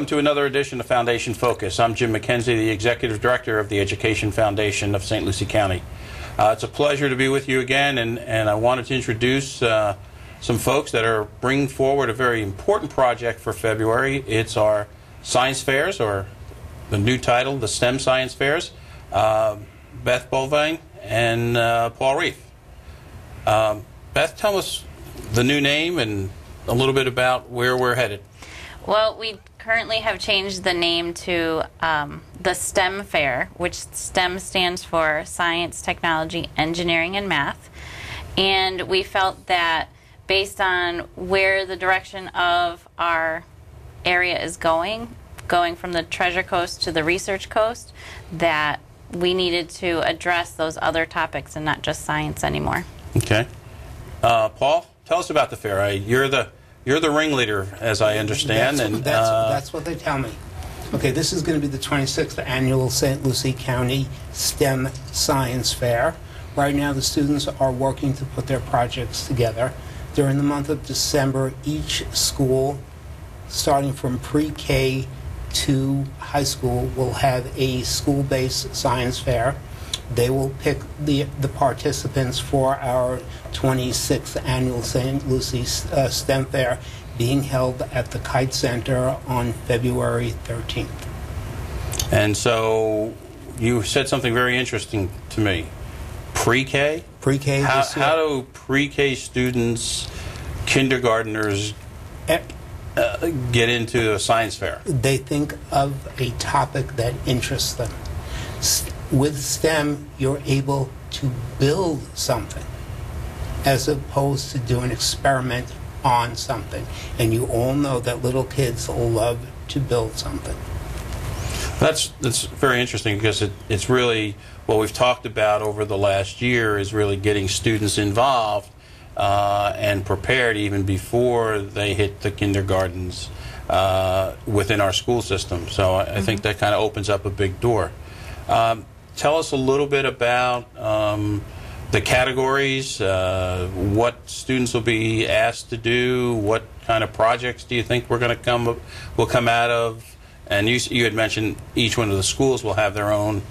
welcome to another edition of Foundation Focus. I'm Jim McKenzie, the Executive Director of the Education Foundation of St. Lucie County. It's a pleasure to be with you again, and I wanted to introduce some folks that are bringing forward a very important project for February. It's our science fairs, or the new title, the STEM Science Fairs. Beth Bovine and Paul Reif. Beth, tell us the new name and a little bit about where we're headed. Well, we currently have changed the name to the STEM Fair, which STEM stands for Science, Technology, Engineering, and Math. And we felt that based on where the direction of our area is going from the Treasure Coast to the Research Coast, that we needed to address those other topics and not just science anymore. Okay. Paul, tell us about the fair. You're the ringleader, as I understand. That's what they tell me. Okay, this is going to be the 26th annual St. Lucie County STEM Science Fair. Right now the students are working to put their projects together. During the month of December, each school, starting from pre-K to high school, will have a school-based science fair. They will pick the participants for our 26th annual St. Lucie STEM Fair, being held at the Kite Center on February 13th. And so you said something very interesting to me. Pre-K? Pre-K. How do pre-K students, kindergartners, get into a science fair? They think of a topic that interests them. With STEM, you're able to build something as opposed to do an experiment on something. And you all know that little kids love to build something. That's very interesting, because it's really what we've talked about over the last year is really getting students involved and prepared even before they hit the kindergartens within our school system. So I think that kind of opens up a big door. Tell us a little bit about the categories, what students will be asked to do, what kind of projects do you think will come out of? And you had mentioned each one of the schools will have their own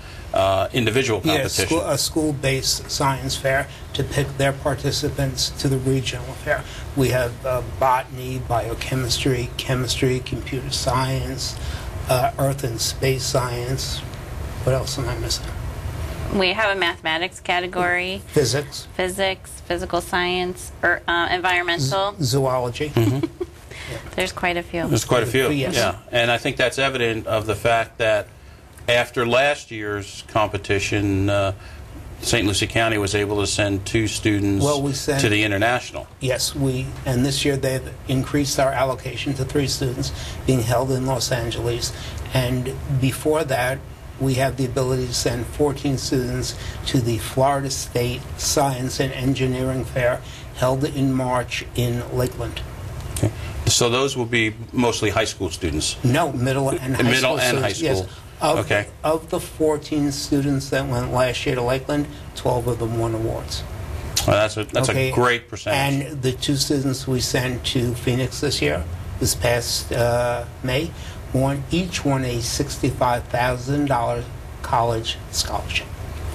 individual competition. Yes, a school-based science fair to pick their participants to the regional fair. We have botany, biochemistry, chemistry, computer science, earth and space science. What else am I missing? We have a mathematics category. Physics. Physics, physical science, or environmental. Zoology. There's quite a few. There's quite a few, Yes. yeah. And I think that's evident of the fact that after last year's competition, St. Lucie County was able to send 2 students to the international. Yes, and this year they've increased our allocation to 3 students being held in Los Angeles. And before that, we have the ability to send 14 students to the Florida State Science and Engineering Fair held in March in Lakeland. Okay. So those will be mostly high school students? No, middle and high school. Middle and high school. Yes. Of the 14 students that went last year to Lakeland, 12 of them won awards. Well, that's a great percentage. And the 2 students we sent to Phoenix this year, this past May, each won a $65,000 college scholarship.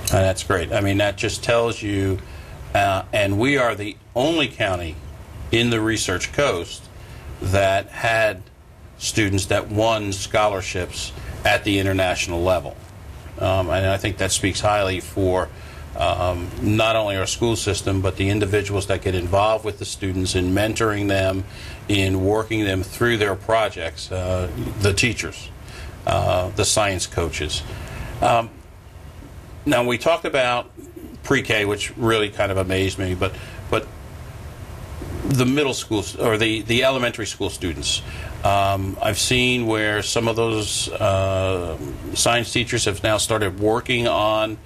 That's great. I mean, that just tells you, and we are the only county in the Research Coast that had students that won scholarships at the international level. And I think that speaks highly for not only our school system, but the individuals that get involved with the students in mentoring them, in working them through their projects, the teachers, the science coaches. Now, we talked about pre-K, which really kind of amazed me, but the middle school, or the elementary school students, I've seen where some of those science teachers have now started working on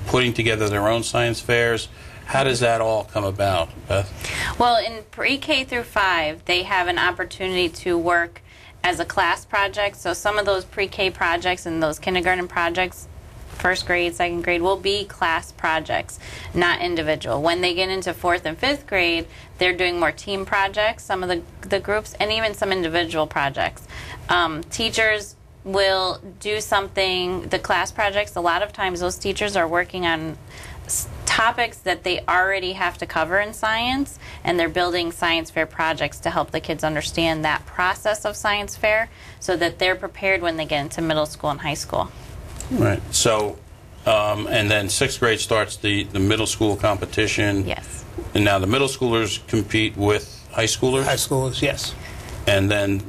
putting together their own science fairs. How does that all come about, Beth? Well, in pre-K through 5, they have an opportunity to work as a class project. So some of those pre-K projects and those kindergarten projects first grade, second grade, will be class projects, not individual. When they get into 4th and 5th grade, they're doing more team projects, some of the groups, and even some individual projects. Teachers will do something, the class projects, a lot of times those teachers are working on topics that they already have to cover in science, and they're building science fair projects to help the kids understand that process of science fair so that they're prepared when they get into middle school and high school. Right. So, and then 6th grade starts the middle school competition. Yes. And now the middle schoolers compete with high schoolers? High schoolers, yes. And then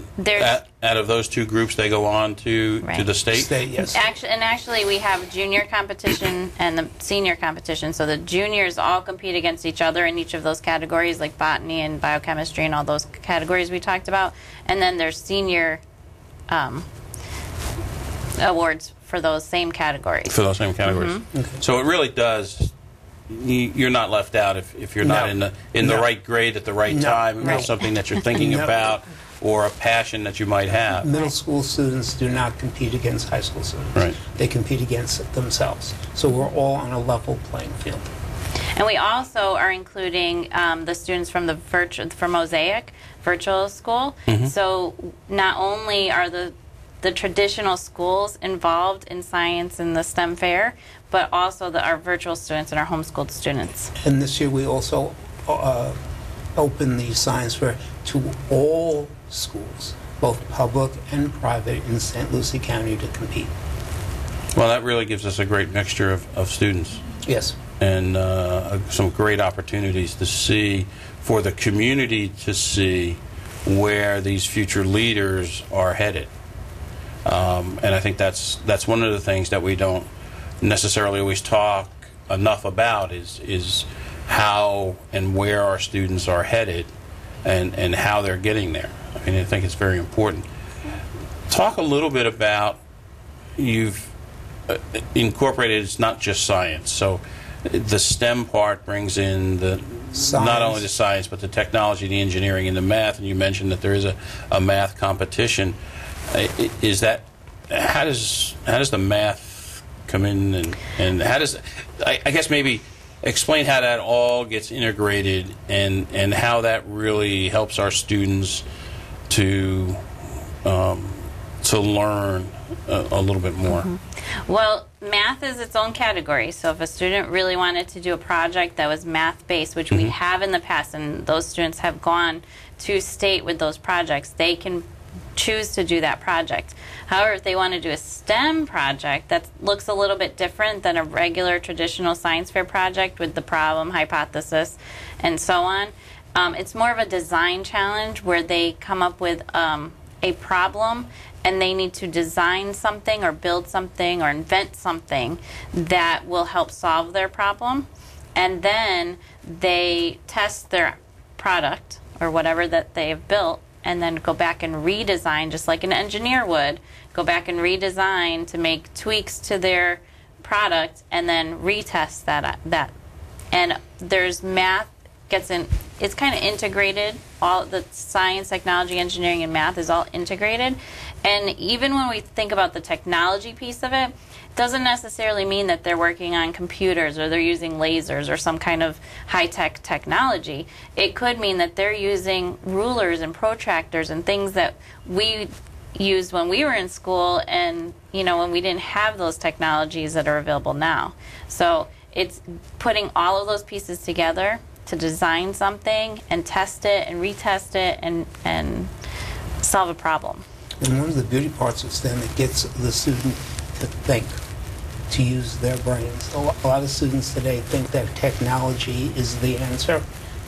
out of those two groups, they go on to the state? State, yes. Actually, we have junior competition and the senior competition. So the juniors all compete against each other in each of those categories, like botany and biochemistry and all those categories we talked about. And then there's senior awards for those same categories. For those same categories. Mm-hmm. Okay. So it really does. You're not left out if you're not in the No. right grade at the right No. time, No. or something that you're thinking No. about, or a passion that you might have. Middle school students do not compete against high school students. Right. They compete against themselves. So we're all on a level playing field. And we also are including the students from from Mosaic Virtual School. So not only are the traditional schools involved in science and the STEM fair, but also our virtual students and our homeschooled students. And this year we also open the science fair to all schools, both public and private, in St. Lucie County to compete. Well, that really gives us a great mixture of students, Yes. and some great opportunities to see, for the community to see where these future leaders are headed. And I think that's one of the things that we don't necessarily always talk enough about is how and where our students are headed and how they're getting there. I mean, I think it's very important. Talk a little bit about, you've incorporated, it's not just science. So the STEM part brings in not only the science, but the technology, the engineering, and the math. And you mentioned that there is a math competition. Is that, how does the math come in, and how does, I guess maybe explain how that all gets integrated, and how that really helps our students to learn a little bit more. Well, math is its own category. So if a student really wanted to do a project that was math-based, which we have in the past, and those students have gone to state with those projects, they can choose to do that project. However, if they want to do a STEM project that looks a little bit different than a regular traditional science fair project with the problem, hypothesis, and so on, it's more of a design challenge where they come up with a problem and they need to design something or build something or invent something that will help solve their problem. And then they test their product or whatever that they've built, and then go back and redesign, just like an engineer would, go back and redesign to make tweaks to their product, and then retest that. And there's math gets in, it's kind of integrated. All the science, technology, engineering, and math is all integrated. And even when we think about the technology piece of it, doesn't necessarily mean that they're working on computers or they're using lasers or some kind of high-tech technology. It could mean that they're using rulers and protractors and things that we used when we were in school, and when we didn't have those technologies that are available now. So it's putting all of those pieces together to design something and test it and retest it and solve a problem. And one of the beauty parts of STEM, it gets the student to think, to use their brains. A lot of students today think that technology is the answer.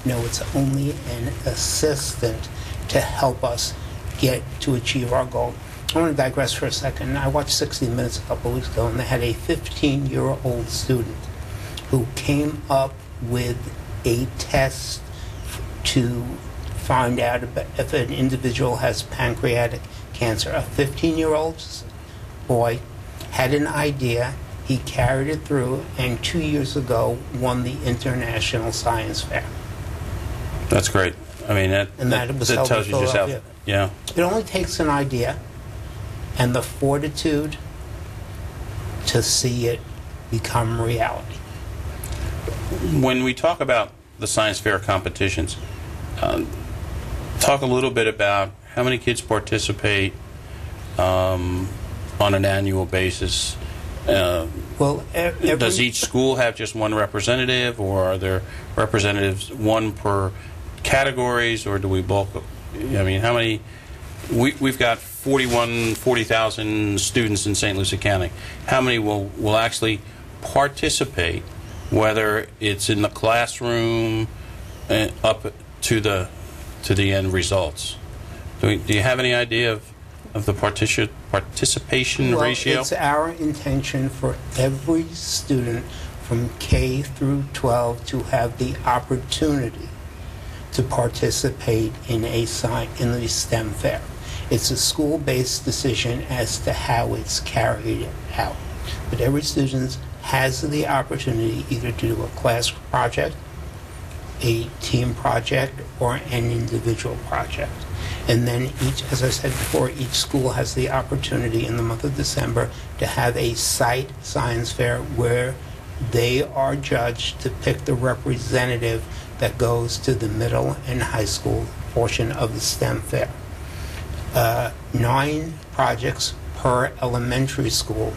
No, it's only an assistant to help us get to achieve our goal. I want to digress for a second. I watched 60 Minutes a couple of weeks ago, and they had a 15-year-old student who came up with a test to find out if an individual has pancreatic cancer. A 15-year-old boy had an idea, he carried it through, and 2 years ago won the International Science Fair. That's great. I mean, that was held tells in you just how, Philadelphia. yeah. It only takes an idea and the fortitude to see it become reality. When we talk about the science fair competitions, talk a little bit about how many kids participate on an annual basis. Well, Does each school have just one representative, or are there representatives, one per categories, or do we bulk? I mean, how many? We've got 40,000 students in St. Lucie County. How many will actually participate, whether it's in the classroom up to the end results? Do you have any idea of the participation ratio? It's our intention for every student from K through 12 to have the opportunity to participate in the STEM fair. It's a school-based decision as to how it's carried out. But every student has the opportunity either to do a class project, a team project, or an individual project. And then as I said before, each school has the opportunity in the month of December to have a site science fair where they are judged to pick the representative that goes to the middle and high school portion of the STEM fair. 9 projects per elementary school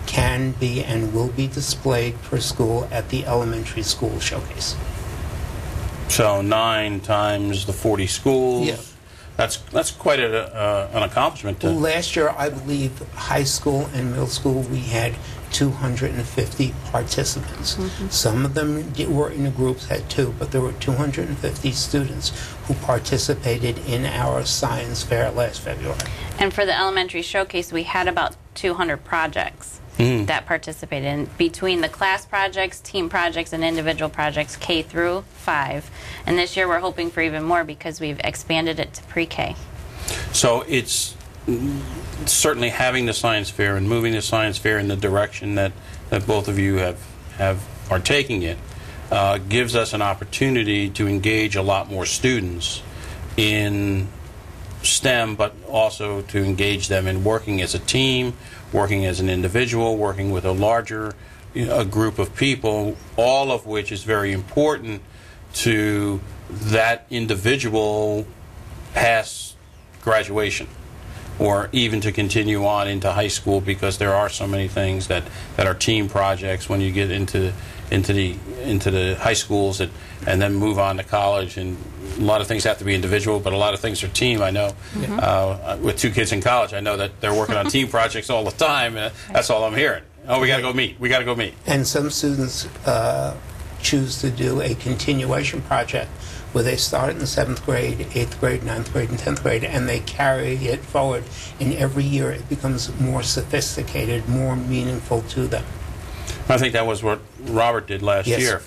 can be and will be displayed per school at the elementary school showcase. So 9 times the 40 schools. Yeah. That's quite an accomplishment. Well, last year, I believe, high school and middle school, we had 250 participants. Mm-hmm. Some of them were in groups, had 2, but there were 250 students who participated in our science fair last February. And for the elementary showcase, we had about 200 projects that participated in between the class projects, team projects, and individual projects, K through 5. And this year we're hoping for even more because we've expanded it to pre-K. So it's certainly having the science fair and moving the science fair in the direction that both of you are taking it gives us an opportunity to engage a lot more students in STEM, but also to engage them in working as a team, working as an individual, working with a larger group of people, all of which is very important to that individual past graduation, or even to continue on into high school, because there are so many things that are team projects when you get into the high schools and then move on to college. And a lot of things have to be individual, but a lot of things are team. I know with 2 kids in college, I know that they're working on team projects all the time. That's all I'm hearing. Oh, we got to go meet. We got to go meet. And some students choose to do a continuation project where they start in the 7th grade, 8th grade, 9th grade, and 10th grade, and they carry it forward. And every year it becomes more sophisticated, more meaningful to them. I think that was what Robert did last year.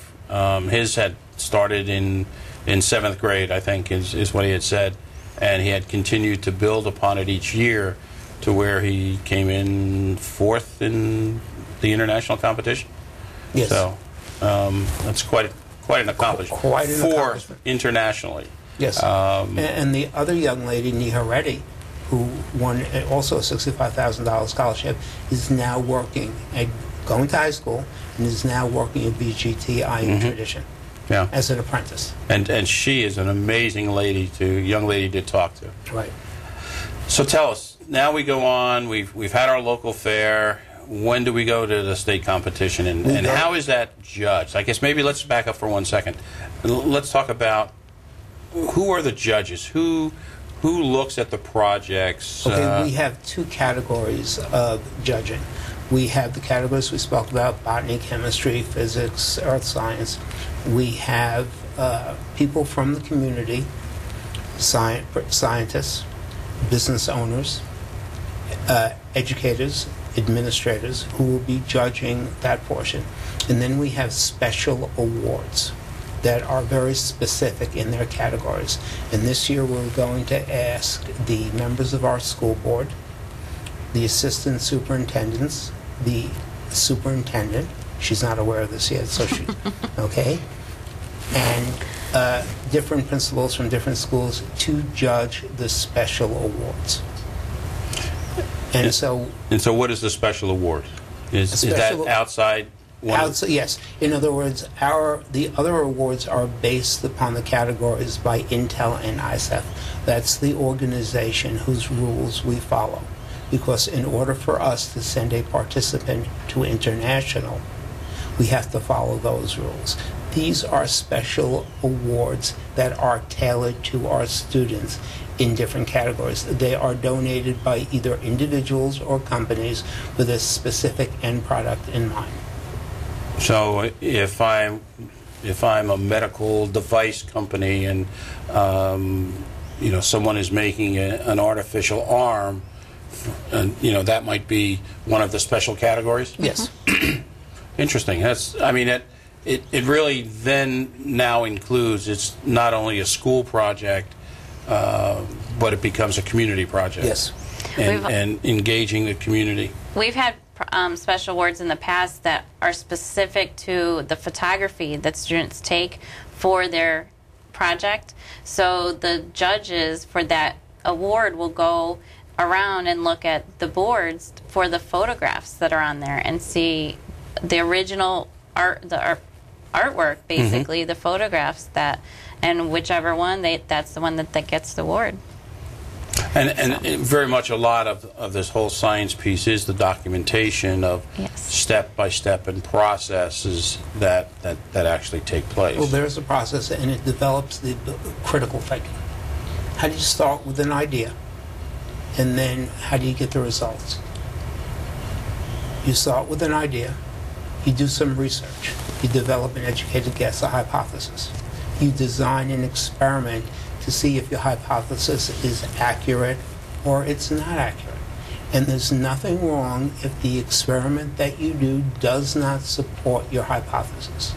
His had started in 7th grade, I think, is what he had said, and he had continued to build upon it each year to where he came in 4th in the international competition. Yes. So that's quite an accomplishment. Quite an accomplishment. 4 internationally. Yes. And the other young lady, Neha Reddy, who won also a $65,000 scholarship, is now working going to high school and is now working at BGT Tradition as an apprentice. And she is an amazing young lady to talk to. Right. So tell us, now we go on, we've had our local fair. When do we go to the state competition, and how is that judged? I guess maybe let's back up for 1 second. Let's talk about who are the judges, who looks at the projects. Okay, we have 2 categories of judging. We have the categories we spoke about: botany, chemistry, physics, earth science. We have people from the community, scientists, business owners, educators, administrators, who will be judging that portion. And then we have special awards that are very specific in their categories. And this year we're going to ask the members of our school board, the assistant superintendents, the superintendent, she's not aware of this yet, so she, okay, and different principals from different schools to judge the special awards. And so what is the special award? Is that special- outside? Yes. In other words, the other awards are based upon the categories by Intel and ISEF. That's the organization whose rules we follow. Because in order for us to send a participant to international, we have to follow those rules. These are special awards that are tailored to our students in different categories. They are donated by either individuals or companies with a specific end product in mind. So if I'm a medical device company and someone is making an artificial arm, and that might be one of the special categories. Yes. Interesting. It really then now includes, it's not only a school project, but it becomes a community project. Yes. And engaging the community. We've had special awards in the past that are specific to the photography that students take for their project. So the judges for that award will go around and look at the boards for the photographs that are on there and see the original artwork, basically, the photographs and whichever one, that's the one that gets the award. And very much a lot of this whole science piece is the documentation of step-by-step and processes that actually take place. Well, there's a process, and it develops the critical thinking. How do you start with an idea? And then how do you get the results? You start with an idea. You do some research. You develop an educated guess, a hypothesis. You design an experiment to see if your hypothesis is accurate or it's not accurate. And there's nothing wrong if the experiment that you do does not support your hypothesis.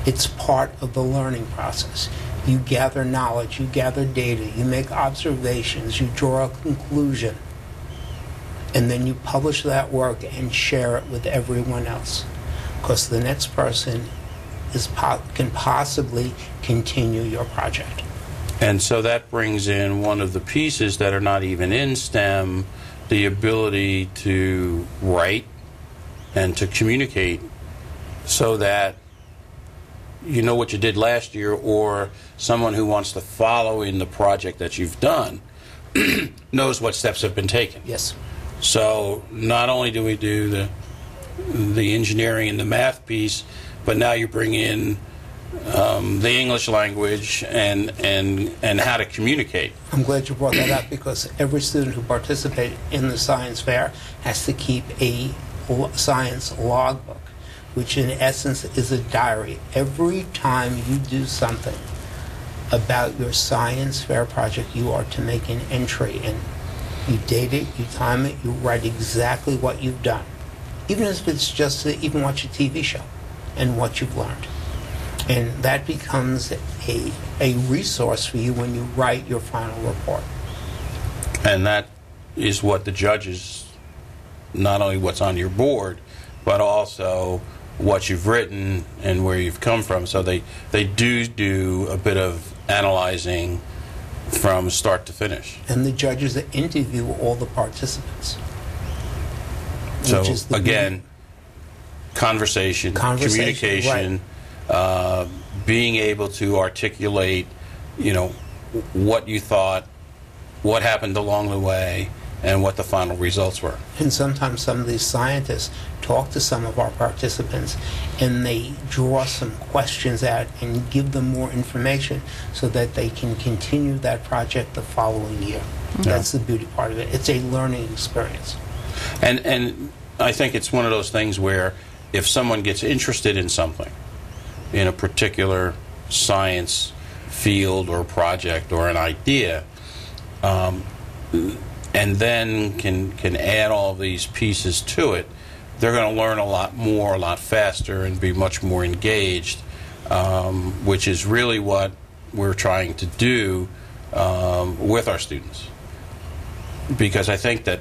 It's part of the learning process. You gather knowledge, you gather data, you make observations, you draw a conclusion, and then you publish that work and share it with everyone else. Because the next person can possibly continue your project. And so that brings in one of the pieces that are not even in STEM, the ability to write and to communicate so that you know what you did last year, or someone who wants to follow in the project that you've done knows what steps have been taken. Yes. So not only do we do the engineering and the math piece, but now you bring in the English language and how to communicate. I'm glad you brought that up, because every student who participated in the science fair has to keep a science logbook, which in essence is a diary. Every time you do something about your science fair project, you are to make an entry in. You date it, you time it, you write exactly what you've done. Even if it's just to even watch a TV show and what you've learned. And that becomes a resource for you when you write your final report. And that is what the judges, not only what's on your board, but also what you've written and where you've come from. So they do a bit of analyzing from start to finish. And the judges that interview all the participants. So again, conversation, communication, right. Being able to articulate, what you thought, what happened along the way, and what the final results were. And sometimes some of these scientists talk to some of our participants and they draw some questions out and give them more information so that they can continue that project the following year. Yeah. That's the beauty part of it. It's a learning experience. And I think it's one of those things where if someone gets interested in something, in a particular science field or project or an idea, and then can add all these pieces to it, they're going to learn a lot more, a lot faster, and be much more engaged, which is really what we're trying to do with our students. Because I think that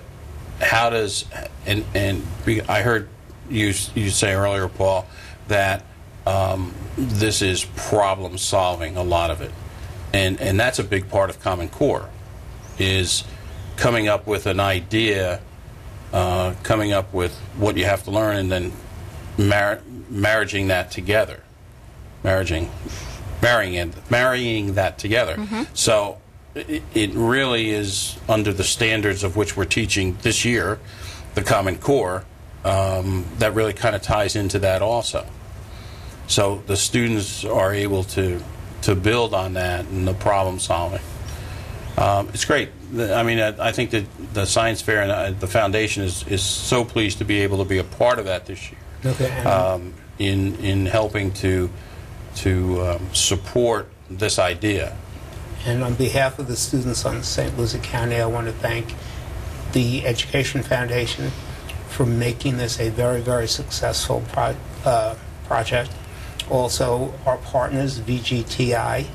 how does, I heard you say earlier, Paul, that this is problem solving, a lot of it. And that's a big part of Common Core, is coming up with an idea coming up with what you have to learn and then marrying that together. Marrying that together. So it really is under the standards of which we're teaching this year, the Common Core, that really kind of ties into that also. So the students are able to build on that and the problem solving. It's great. I mean, I think that the Science Fair and the Foundation is so pleased to be able to be a part of that this year. Okay. In helping to support this idea. And on behalf of the students on St. Lucie County, I want to thank the Education Foundation for making this a very, very successful project. Also, our partners, VGTI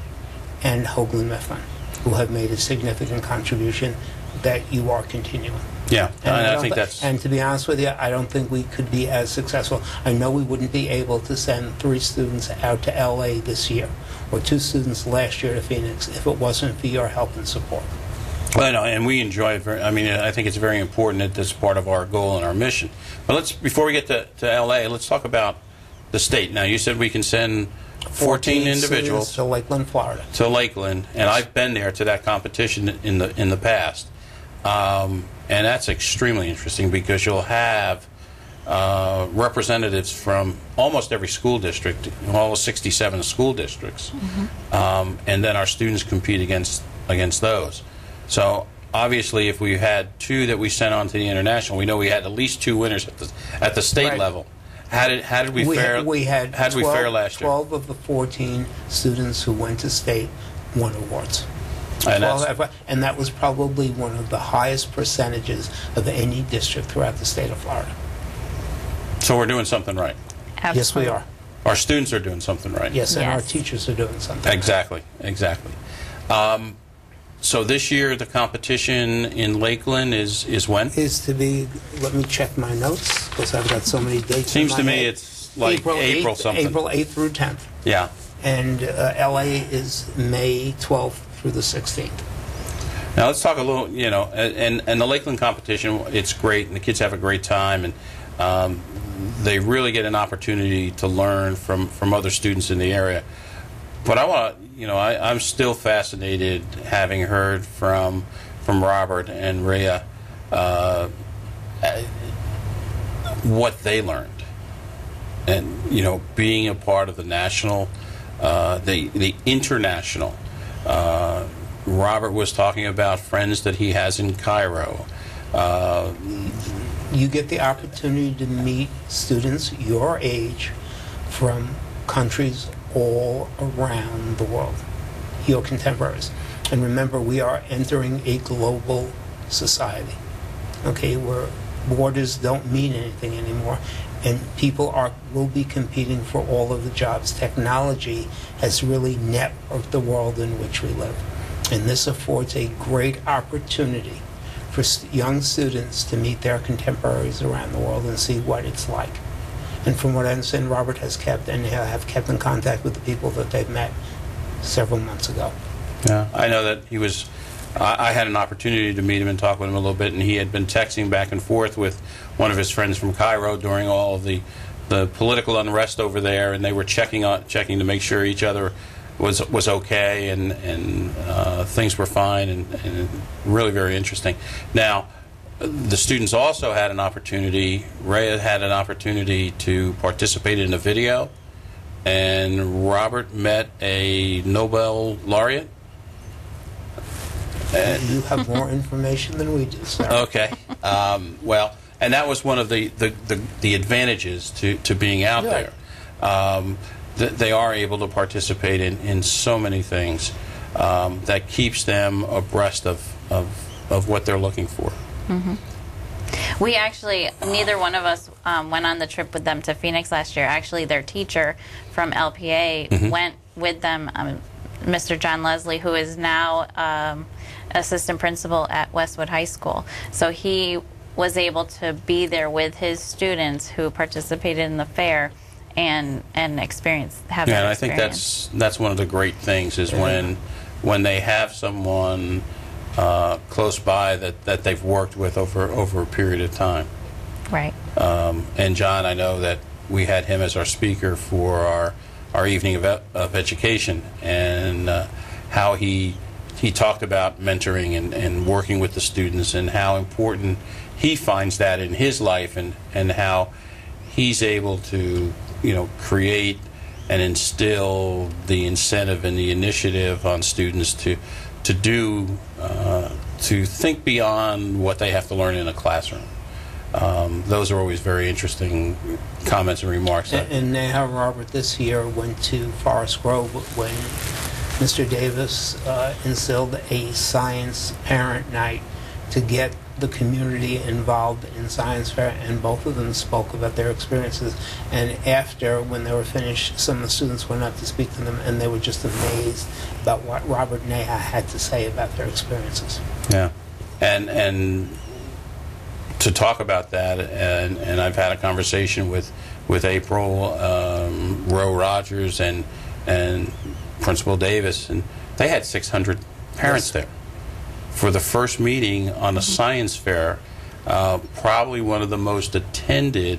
and Hoagland Mifflin, who have made a significant contribution that you are continuing. Yeah, and I think that's... And to be honest with you, I don't think we could be as successful. I know we wouldn't be able to send 3 students out to L.A. this year, or 2 students last year to Phoenix, if it wasn't for your help and support. Well, I know, and we enjoy it very. I mean, I think it's very important that this is part of our goal and our mission. But before we get to L.A., let's talk about the state. Now, you said we can send 14 individuals to Lakeland, Florida. To Lakeland, and I've been there to that competition in the past, and that's extremely interesting because you'll have representatives from almost every school district, all 67 school districts, and then our students compete against those. So obviously, if we had 2 that we sent on to the international, we know we had at least 2 winners at the state level. How did we fare? We had how did we fare last year? 12 of the 14 students who went to state won awards. And that was probably one of the highest percentages of any district throughout the state of Florida. So we're doing something right. Absolutely. Yes, we are. Our students are doing something right. Yes, and our teachers are doing something right. Exactly. So this year the competition in Lakeland is when? Is to be, let me check my notes, because I've got so many dates. Seems to me it's like April something. April 8th through 10th. Yeah. And LA is May 12th through the 16th. Now let's talk a little, and the Lakeland competition, it's great, and the kids have a great time, and they really get an opportunity to learn from other students in the area. But I want to, I'm still fascinated, having heard from Robert and Rhea what they learned, and being a part of the national, the international. Robert was talking about friends that he has in Cairo. You get the opportunity to meet students your age from countries all around the world, your contemporaries. And remember, we are entering a global society, okay, where borders don't mean anything anymore, and people will be competing for all of the jobs. Technology has really networked the world in which we live, and this affords a great opportunity for young students to meet their contemporaries around the world and see what it's like. And from what I understand, Robert has kept in contact with the people that they've met several months ago. Yeah, I know that he was. I had an opportunity to meet him and talk with him a little bit, and he had been texting back and forth with one of his friends from Cairo during all of the political unrest over there, and they were checking to make sure each other was okay, and things were fine, and really very interesting. Now, the students also had an opportunity. Rhea had an opportunity to participate in a video, and Robert met a Nobel laureate. You have more information than we do, sir. Okay. Well, and that was one of the advantages to being out there. They are able to participate in so many things that keeps them abreast of what they're looking for. Mm-hmm. We actually, neither one of us went on the trip with them to Phoenix last year. Actually, their teacher from LPA went with them, Mr. John Leslie, who is now assistant principal at Westwood High School. So he was able to be there with his students who participated in the fair and have that experience. And I think that's one of the great things is when they have someone close by that they've worked with over a period of time. Right. And John, I know that we had him as our speaker for our evening of education, and how he talked about mentoring and working with the students, and how important he finds that in his life, and how he's able to, create and instill the incentive and the initiative on students to think beyond what they have to learn in a classroom. Those are always very interesting comments and remarks. And now Robert this year went to Forest Grove when Mr. Davis instilled a science parent night to get the community involved in science fair, and both of them spoke about their experiences. And after, when they were finished, some of the students went up to speak to them, and they were just amazed about what Robert Neha had to say about their experiences. Yeah, and to talk about that, and I've had a conversation with April, Roe Rogers, and Principal Davis, and they had 600 parents there for the first meeting on a science fair, probably one of the most attended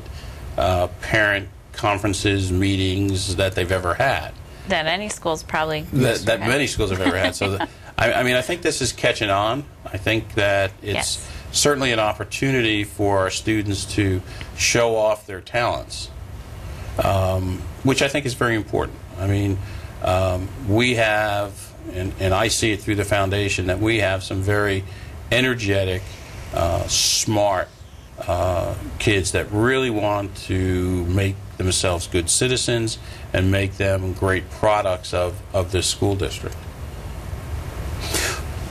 parent conferences, meetings that they've ever had. That any schools probably. That many schools have ever had. So, I think this is catching on. I think that it's certainly an opportunity for our students to show off their talents, which I think is very important. We have, and I see it through the foundation, that we have some very energetic, smart kids that really want to make themselves good citizens and make them great products of this school district.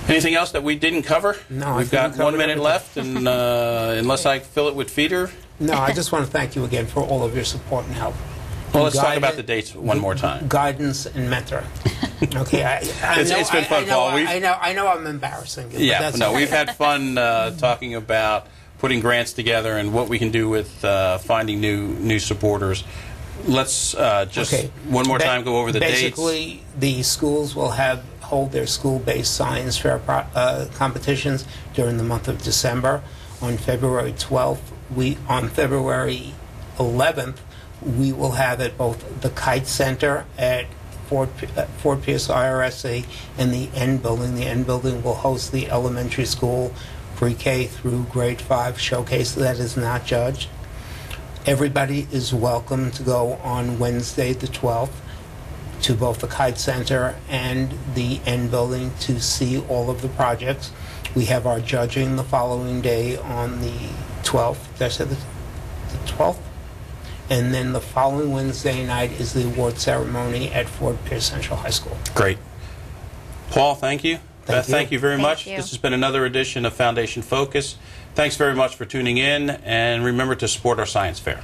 Anything else that we didn't cover? No, We've got 1 minute left, and unless I fill it with feeder. No, I just want to thank you again for all of your support and help. Well, let's talk about the dates one more time. Guidance and mentoring. Okay, it's been fun, Paul. I know I'm embarrassing you. Yeah, no, we've had fun talking about putting grants together and what we can do with finding new supporters. Let's just one more time go over the dates. Basically, the schools will hold their school-based science fair competitions during the month of December. On February 12th, on February 11th, we will have at both the Kite Center at Fort Pierce IRSC and the N Building. The N Building will host the elementary school pre-K through grade 5 showcase that is not judged. Everybody is welcome to go on Wednesday the 12th to both the Kite Center and the N Building to see all of the projects. We have our judging the following day on the 12th. Did I say the 12th? And then the following Wednesday night is the award ceremony at Fort Pierce Central High School. Great. Paul, thank you. Beth, thank you very much. You. This has been another edition of Foundation Focus. Thanks very much for tuning in, and remember to support our science fair.